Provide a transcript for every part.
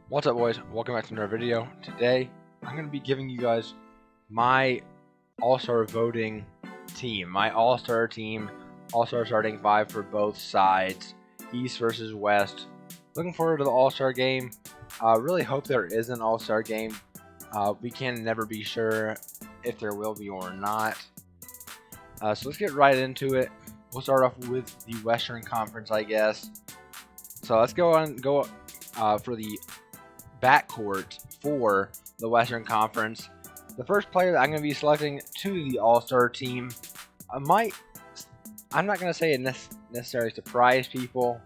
What's up, boys? Welcome back to another video. Today, I'm going to be giving you guys my All-Star voting team, my All-Star team, All-Star starting five for both sides, East versus West. Looking forward to the All-Star game. Really hope there is an All-Star game. We can never be sure if there will be or not. So let's get right into it. We'll start off with the Western Conference, I guess. So let's go for the backcourt for the Western Conference. The first player that I'm going to be selecting to the All-Star team I'm not going to say it necessarily surprise people,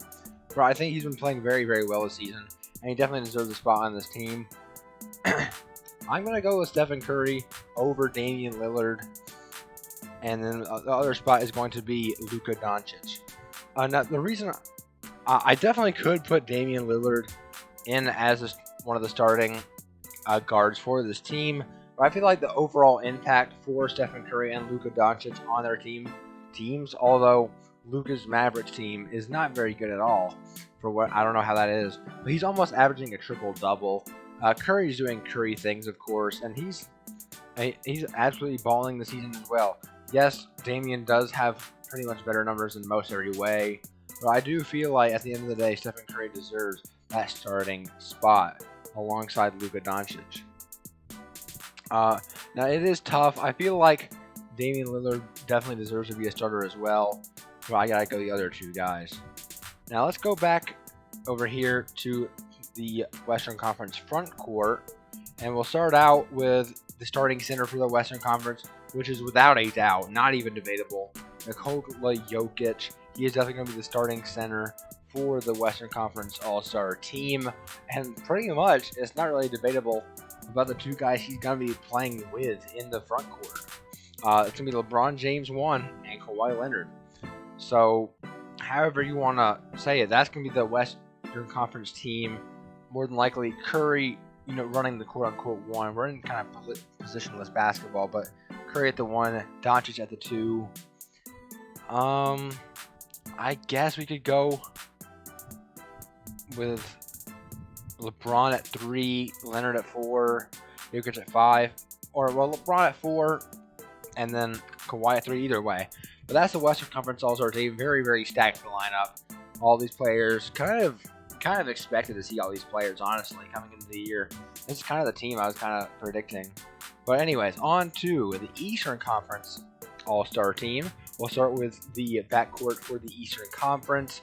but I think he's been playing very, very well this season, and he definitely deserves a spot on this team. I'm going to go with Stephen Curry over Damian Lillard, and then the other spot is going to be Luka Doncic. Now, the reason I definitely could put Damian Lillard in as one of the starting guards for this team, but I feel like the overall impact for Stephen Curry and Luka Doncic on their teams, although Luka's Mavericks team is not very good at all, for what I don't know how that is, but he's almost averaging a triple-double. Curry's doing Curry things, of course, and he's absolutely balling this season as well. Yes, Damian does have pretty much better numbers in most every way, but I do feel like at the end of the day, Stephen Curry deserves that starting spot alongside Luka Doncic. Now it is tough. I feel like Damian Lillard definitely deserves to be a starter as well, but I gotta go the other two guys. Now let's go back over here to the Western Conference front court, and we'll start out with the starting center for the Western Conference, which is without a doubt, not even debatable, Nikola Jokic. He is definitely going to be the starting center for the Western Conference All-Star team, and pretty much it's not really debatable about the two guys he's going to be playing with in the front court. It's going to be LeBron James 1 and Kawhi Leonard. So however you want to say it, that's going to be the Western Conference team. More than likely Curry, running the quote-unquote 1. We're in kind of positionless basketball, but Curry at the 1, Doncic at the 2. I guess we could go with LeBron at 3, Leonard at 4, Jokic at 5, or LeBron at 4, and then Kawhi at 3. Either way, but that's the Western Conference All-Star team. Very, very stacked lineup. All these players, kind of expected to see all these players. Honestly, coming into the year, this is kind of the team I was kind of predicting. But anyways, on to the Eastern Conference All-Star team. We'll start with the backcourt for the Eastern Conference.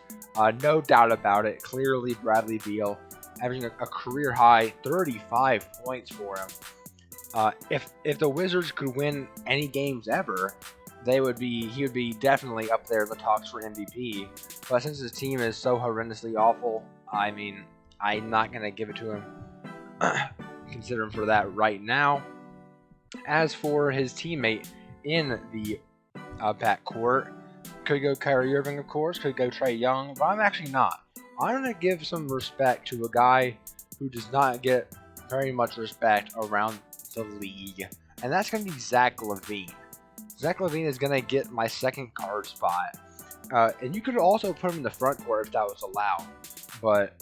No doubt about it. Clearly, Bradley Beal averaging a career high 35 points for him. If the Wizards could win any games ever, he would be definitely up there in the talks for MVP. But since his team is so horrendously awful, I mean, I'm not gonna give it to him. Consider him for that right now. As for his teammate in the backcourt, could go Kyrie Irving, of course, could go Trae Young, but I'm actually not. I'm going to give some respect to a guy who does not get very much respect around the league, and that's going to be Zach LaVine. Zach LaVine is going to get my second guard spot, and you could also put him in the front court if that was allowed, but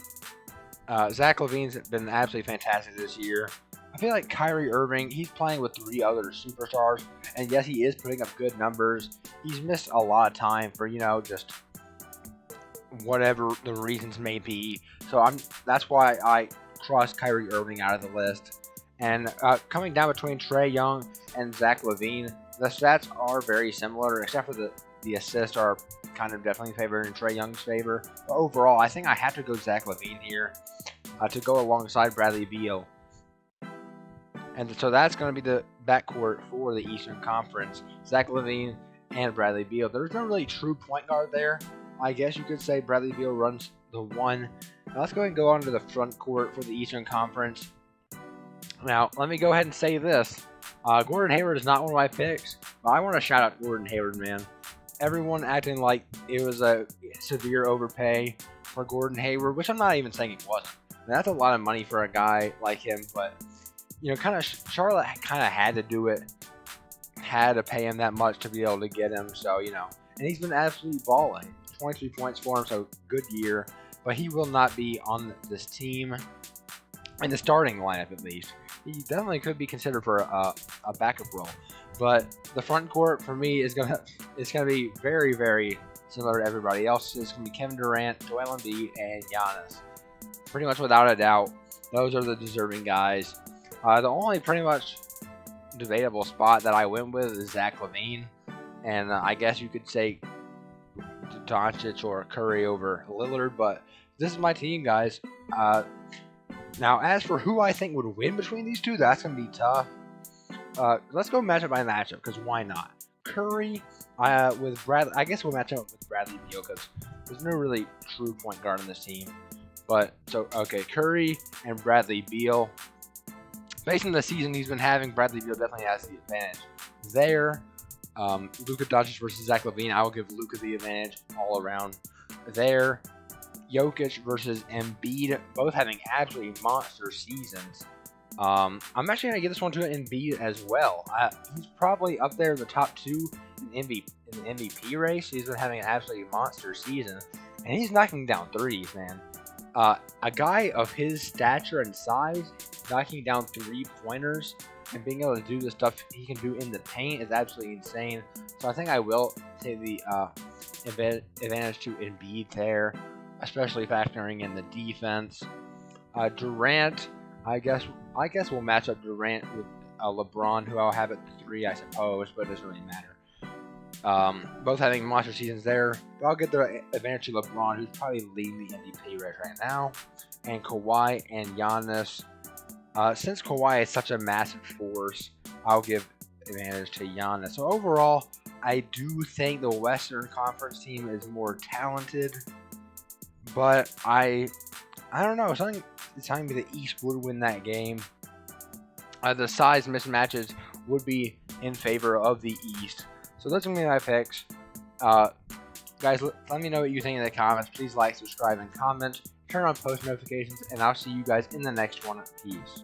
Zach LaVine's been absolutely fantastic this year. I feel like Kyrie Irving, he's playing with 3 other superstars, and yes, he is putting up good numbers. He's missed a lot of time for, just whatever the reasons may be. So that's why I crossed Kyrie Irving out of the list. And coming down between Trae Young and Zach LaVine, the stats are very similar, except for the assists are kind of definitely favored in Trae Young's favor. But overall, I think I have to go Zach LaVine here to go alongside Bradley Beal. And so that's going to be the backcourt for the Eastern Conference. Zach LaVine and Bradley Beal. There's no really true point guard there. I guess you could say Bradley Beal runs the 1. Now let's go ahead and go on to the front court for the Eastern Conference. Now, let me go ahead and say this. Gordon Hayward is not one of my picks, but I want to shout out Gordon Hayward, man. Everyone acting like it was a severe overpay for Gordon Hayward, which I'm not even saying it wasn't. That's a lot of money for a guy like him, but Charlotte kind of had to do it, had to pay him that much to be able to get him. So, and he's been absolutely balling. 23 points for him, so good year. But he will not be on this team. in the starting lineup at least. He definitely could be considered for a backup role. But the front court for me is gonna be very, very similar to everybody else. It's gonna be Kevin Durant, Joel Embiid, and Giannis. Pretty much without a doubt, those are the deserving guys. The only pretty much debatable spot that I went with is Zach LaVine, and I guess you could say Doncic or Curry over Lillard, but this is my team, guys. Now, as for who I think would win between these two, that's going to be tough. Let's go matchup by matchup, because why not? Curry with Bradley. I guess we'll match up with Bradley Beal, because there's no really true point guard on this team. But, okay, Curry and Bradley Beal. Based on the season he's been having, Bradley Beal definitely has the advantage there. Luka Doncic versus Zach LaVine, I will give Luka the advantage all around there. Jokic versus Embiid, both having absolutely monster seasons. I'm actually going to give this one to Embiid as well. He's probably up there in the top 2 in the MVP race. He's been having an absolutely monster season, and he's knocking down threes, man. A guy of his stature and size knocking down 3-pointers and being able to do the stuff he can do in the paint is absolutely insane. So I think I will take the advantage to Embiid there, especially factoring in the defense. Durant, I guess we'll match up Durant with LeBron, who I'll have at 3, I suppose, but it doesn't really matter. Both having monster seasons there, but I'll get the advantage to LeBron, who's probably leading the MVP race right now, and Kawhi and Giannis. Since Kawhi is such a massive force, I'll give advantage to Giannis. So overall, I do think the Western Conference team is more talented, but I don't know. Something is telling me the East would win that game. The size mismatches would be in favor of the East. So those are going to be my picks. Guys, let me know what you think in the comments. Please like, subscribe, and comment. Turn on post notifications, and I'll see you guys in the next one. Peace.